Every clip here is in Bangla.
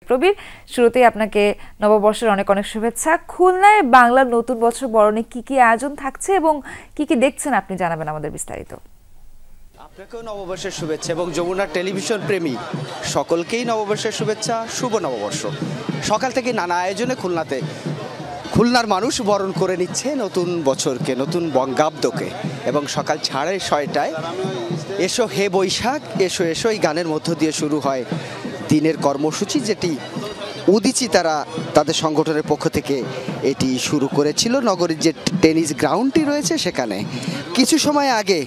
প্রবীর, শুরুতেই আপনাকে নববর্ষের অনেক অনেক শুভেচ্ছা। খুলনায় বাংলার নতুন বছর বরণে কি কি আয়োজন থাকছে এবং কি কি দেখছেন আপনি জানাবেন আমাদের বিস্তারিত। আপনাকেও নববর্ষের শুভেচ্ছা এবং যমুনার টেলিভিশন প্রেমী সকলকেই নববর্ষের শুভেচ্ছা, শুভ নববর্ষ। সকাল থেকে নানা আয়োজনে খুলনার মানুষ বরণ করে নিচ্ছে নতুন বছরকে, নতুন বঙ্গাব্দকে। এবং সকাল 6:30টায় এসো হে বৈশাখ এসো এসো এই গানের মধ্য দিয়ে শুরু হয় দিনের কর্মসূচি, যেটি উদীচী তারা তাদের সংগঠনের পক্ষ থেকে এটি শুরু করেছিল নগরীর যে টেনিস গ্রাউন্ডটি রয়েছে সেখানে। কিছু সময় আগে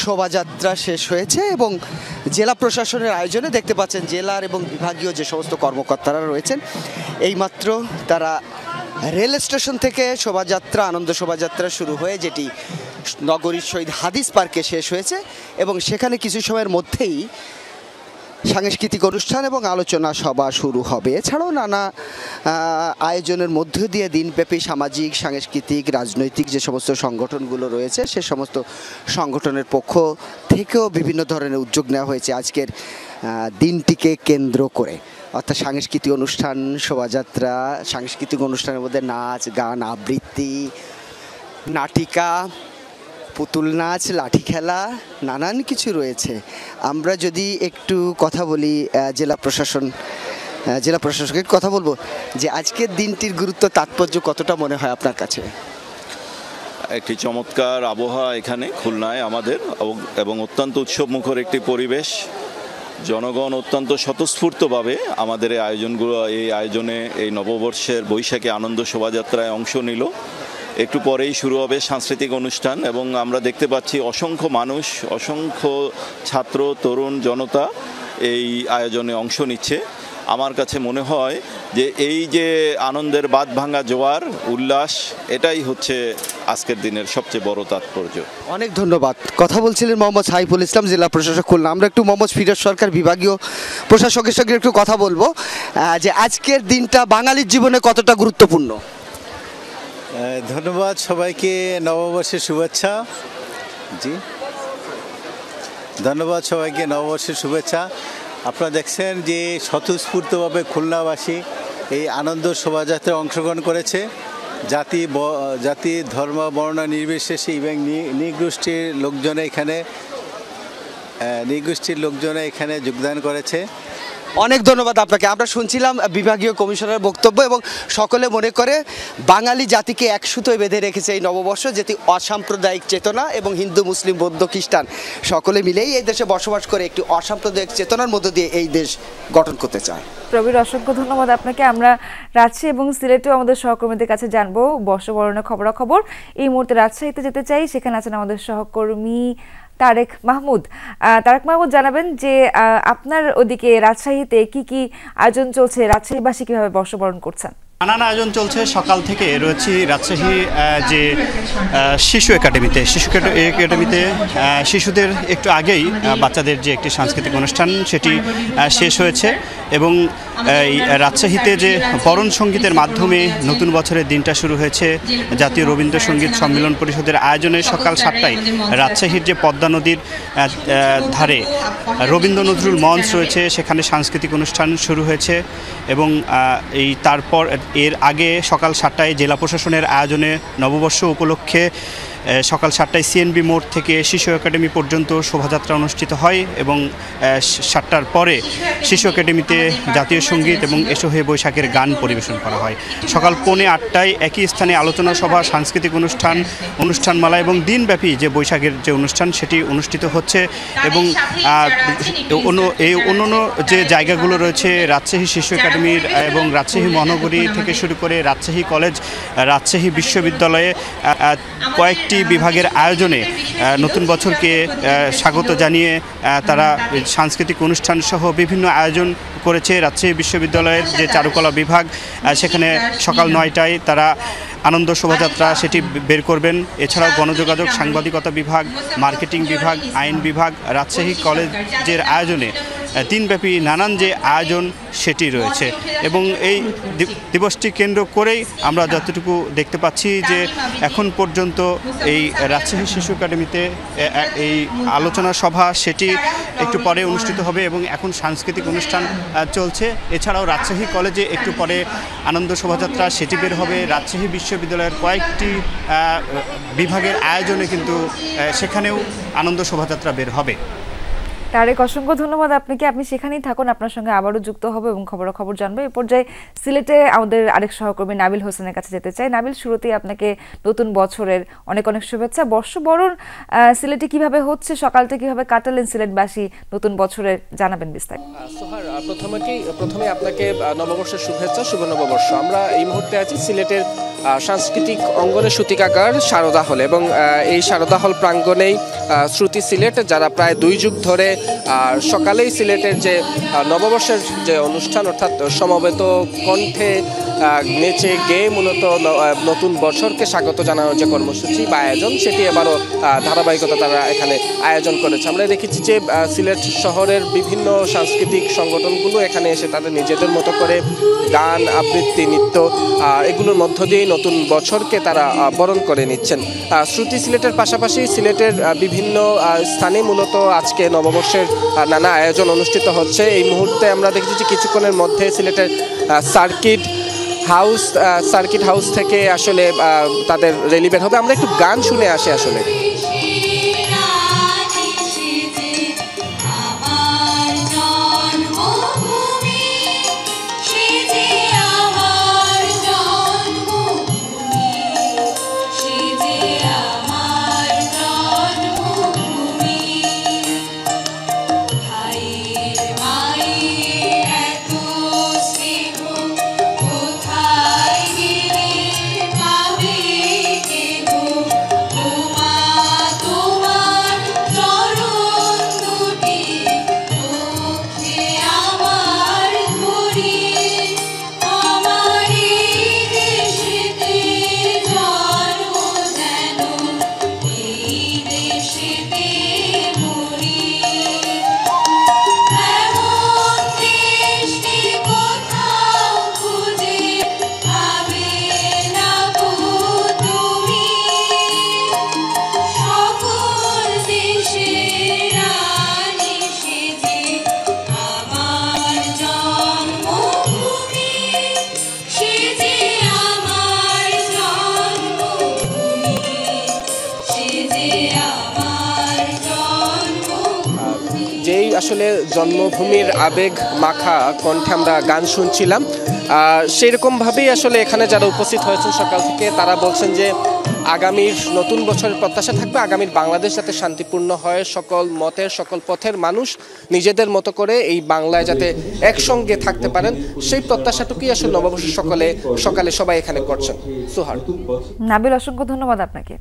শোভাযাত্রা শেষ হয়েছে এবং জেলা প্রশাসনের আয়োজনে দেখতে পাচ্ছেন জেলার এবং বিভাগীয় যে সমস্ত কর্মকর্তারা রয়েছেন এইমাত্র তারা রেল স্টেশন থেকে শোভাযাত্রা, আনন্দ শোভাযাত্রা শুরু হয়ে যেটি নগরীর শহীদ হাদিস পার্কে শেষ হয়েছে এবং সেখানে কিছু সময়ের মধ্যেই সাংস্কৃতিক অনুষ্ঠান এবং আলোচনা সভা শুরু হবে। এছাড়াও নানা আয়োজনের মধ্য দিয়ে দিনব্যাপী সামাজিক, সাংস্কৃতিক, রাজনৈতিক যে সমস্ত সংগঠনগুলো রয়েছে সে সমস্ত সংগঠনের পক্ষ থেকেও বিভিন্ন ধরনের উদ্যোগ নেওয়া হয়েছে আজকের দিনটিকে কেন্দ্র করে। অর্থাৎ সাংস্কৃতিক অনুষ্ঠান, শোভাযাত্রা, সাংস্কৃতিক অনুষ্ঠানের মধ্যে নাচ, গান, আবৃত্তি, নাটিকা, পুতুল নাচ, লাঠি খেলা, নানান কিছু রয়েছে। আমরা যদি একটু কথা বলি জেলা প্রশাসকের কথা বলবো যে আজকের দিনটির গুরুত্ব, তাৎপর্য কতটা মনে হয় আপনার কাছে? একটি চমৎকার আবহাওয়া এখানে খুলনায় আমাদের, এবং অত্যন্ত উৎসবমুখর একটি পরিবেশ। জনগণ অত্যন্ত স্বতঃস্ফূর্তভাবে আমাদের এই আয়োজনে এই নববর্ষের বৈশাখী আনন্দ শোভাযাত্রায় অংশ নিল। একটু পরেই শুরু হবে সাংস্কৃতিক অনুষ্ঠান এবং আমরা দেখতে পাচ্ছি অসংখ্য মানুষ, অসংখ্য ছাত্র, তরুণ জনতা এই আয়োজনে অংশ নিচ্ছে। আমার কাছে মনে হয় যে এই যে আনন্দের বাঁধ ভাঙা জোয়ার, উল্লাস, এটাই হচ্ছে আজকের দিনের সবচেয়ে বড় তাৎপর্য। অনেক ধন্যবাদ। কথা বলছিলেন মোহাম্মদ সাইফুল ইসলাম, জেলা প্রশাসক খুলনা। আমরা একটু মোহাম্মদ ফিরোজ সরকার বিভাগীয় প্রশাসকের সঙ্গে একটু কথা বলবো যে আজকের দিনটা বাঙালির জীবনে কতটা গুরুত্বপূর্ণ। ধন্যবাদ সবাইকে, নববর্ষের শুভেচ্ছা। ধন্যবাদ সবাইকে, নববর্ষের শুভেচ্ছা। আপনারা দেখছেন যে স্বতঃস্ফূর্তভাবে খুলনাবাসী এই আনন্দ শোভাযাত্রায় অংশগ্রহণ করেছে। জাতি ধর্ম বর্ণ নির্বিশেষে এবং নৃগোষ্ঠীর লোকজনে এখানে যোগদান করেছে। অনেক ধন্যবাদ আপনাকে। আমরা শুনছিলাম বিভাগীয় কমিশনারের বক্তব্য এবং সকলে মনে করে বাঙালি জাতিকে এক সুতোয় বেঁধে রেখেছে এই নববর্ষ, যেটি অসাম্প্রদায়িক চেতনা এবং হিন্দু, মুসলিম, বৌদ্ধ, খ্রিস্টান সকলে মিলেই এই দেশে বসবাস করে একটি অসাম্প্রদায়িক চেতনার মধ্য দিয়ে এই দেশ গঠন করতে চায়। প্রবীর, অসংখ্য ধন্যবাদ আপনাকে। আমরা রাজশাহী এবং সিলেটেও আমাদের সহকর্মীদের কাছে জানবো বর্ষবরণের খবরাখবর। এই মুহূর্তে রাজশাহীতে যেতে চাই, সেখানে আছেন আমাদের সহকর্মী তারেক মাহমুদ। জানাবেন যে আপনার ওদিকে রাজশাহীতে কি কি আয়োজন চলছে, রাজশাহীবাসী কিভাবে বর্ষবরণ করছেন? নানান আয়োজন চলছে। সকাল থেকে রয়েছি রাজশাহী যে শিশু একাডেমিতে শিশুদের একটু আগেই বাচ্চাদের যে একটি সাংস্কৃতিক অনুষ্ঠান সেটি শেষ হয়েছে এবং এই রাজশাহীতে যে বরণ সঙ্গীতের মাধ্যমে নতুন বছরের দিনটা শুরু হয়েছে। জাতীয় রবীন্দ্রসঙ্গীত সম্মেলন পরিষদের আয়োজনে সকাল 7টায় রাজশাহীর যে পদ্মা নদীর ধারে রবীন্দ্র নজরুল মঞ্চ রয়েছে, সেখানে সাংস্কৃতিক অনুষ্ঠান শুরু হয়েছে এবং তারপর এর আগে সকাল 7টায় জেলা প্রশাসনের আয়োজনে নববর্ষ উপলক্ষে সকাল 7টায় সিএনবি মোড় থেকে শিশু একাডেমি পর্যন্ত শোভাযাত্রা অনুষ্ঠিত হয় এবং 7টার পরে শিশু একাডেমিতে জাতীয় সঙ্গীত এবং এসো হে বৈশাখের গান পরিবেশন করা হয়। সকাল 7:45টায় একই স্থানে আলোচনা সভা, সাংস্কৃতিক অনুষ্ঠানমালা এবং দিনব্যাপী যে বৈশাখের যে অনুষ্ঠান সেটি অনুষ্ঠিত হচ্ছে এবং অন্য যে জায়গাগুলো রয়েছে রাজশাহী শিশু একাডেমির এবং রাজশাহী মহানগরী থেকে শুরু করে রাজশাহী কলেজ, রাজশাহী বিশ্ববিদ্যালয়ে কয়েকটি বিভাগের আয়োজনে নতুন বছরকে স্বাগত জানিয়ে তারা সাংস্কৃতিক অনুষ্ঠান সহ বিভিন্ন আয়োজন করেছে। রাজশাহী বিশ্ববিদ্যালয়ের যে চারুকলা বিভাগ, সেখানে সকাল 9টায় তারা আনন্দ শোভাযাত্রা সেটি বের করবেন। এছাড়াও গণযোগাযোগ, সাংবাদিকতা বিভাগ, মার্কেটিং বিভাগ, আইন বিভাগ, রাজশাহী কলেজের আয়োজনে দিনব্যাপী নানান যে আয়োজন সেটি রয়েছে। এবং এই দিবসটি কেন্দ্র করেই আমরা যতটুকু দেখতে পাচ্ছি যে এখন পর্যন্ত এই রাজশাহী শিশু একাডেমিতে এই আলোচনা সভা সেটি একটু পরে অনুষ্ঠিত হবে এবং এখন সাংস্কৃতিক অনুষ্ঠান চলছে। এছাড়াও রাজশাহী কলেজে একটু পরে আনন্দ শোভাযাত্রা সেটি বের হবে। রাজশাহী বিশ্ববিদ্যালয়ের কয়েকটি বিভাগের আয়োজনে কিন্তু সেখানেও আনন্দ শোভাযাত্রা বের হবে। তারেক, অসংখ্য ধন্যবাদ আপনাকে। আপনি সেখানেই থাকুন, আপনার সঙ্গে আবারও যুক্ত হবে এবং খবরাখবর জানবো। এই পর্যায়ে সিলেটে আমাদের আরেক সহকর্মী নাবিল হোসেনের কাছে যেতে চাই। নাবিল, শুরুতেই আপনাকে নতুন বছরের অনেক অনেক শুভেচ্ছা। বর্ষবরণ সিলেটে কিভাবে হচ্ছে, সকালটা কিভাবে কাটালেন সিলেটবাসী নতুন বছরের, জানাবেন বিস্তারিত। সোহার, প্রথমে আপনাকে নববর্ষের শুভেচ্ছা, শুভ নববর্ষ। আমরা এই মুহূর্তে আছি সিলেটের সাংস্কৃতিক অঙ্গনের সূতিকাগার সারদা হল এবং এই সারদা হল প্রাঙ্গণেই শ্রুতি সিলেট, যারা প্রায় 2 যুগ ধরে সকালেই সিলেটের যে নববর্ষের যে অনুষ্ঠান অর্থাৎ সমবেত কণ্ঠে নেচে গেয়ে মূলত নতুন বছরকে স্বাগত জানানোর যে কর্মসূচি বা আয়োজন, সেটি এবারও ধারাবাহিকতা তারা এখানে আয়োজন করেছে। আমরা দেখেছি যে সিলেট শহরের বিভিন্ন সাংস্কৃতিক সংগঠনগুলো এখানে এসে তাদের নিজেদের মতো করে গান, আবৃত্তি, নৃত্য এগুলোর মধ্য দিয়ে নতুন বছরকে তারা বরণ করে নিচ্ছেন। শ্রুতি সিলেটের পাশাপাশি সিলেটের বিভিন্ন স্থানে মূলত আজকে নববর্ষের নানা আয়োজন অনুষ্ঠিত হচ্ছে। এই মুহূর্তে আমরা দেখেছি যে কিছুক্ষণের মধ্যে সিলেটের সার্কিট হাউস থেকে আসলে তাদের র্যালি বের হবে। আমরা একটু গান শুনে আসি আসলে। আসলে জন্মভূমির আবেগ মাখা কণ্ঠে আমরা গান শুনছিলাম। সেরকমভাবেই আসলে এখানে যারা উপস্থিত হয়েছেন সকাল থেকে তারা বলছেন যে আগামীর নতুন বছরের প্রত্যাশা থাকবে আগামীর বাংলাদেশ যাতে শান্তিপূর্ণ হয়, সকল মতের সকল পথের মানুষ নিজেদের মতো করে এই বাংলায় যাতে একসঙ্গে থাকতে পারেন, সেই প্রত্যাশাটুকুই আসলে নববর্ষের সকালে সবাই এখানে করছেন। সোহার, নাবিল, অসংখ্য ধন্যবাদ আপনাকে।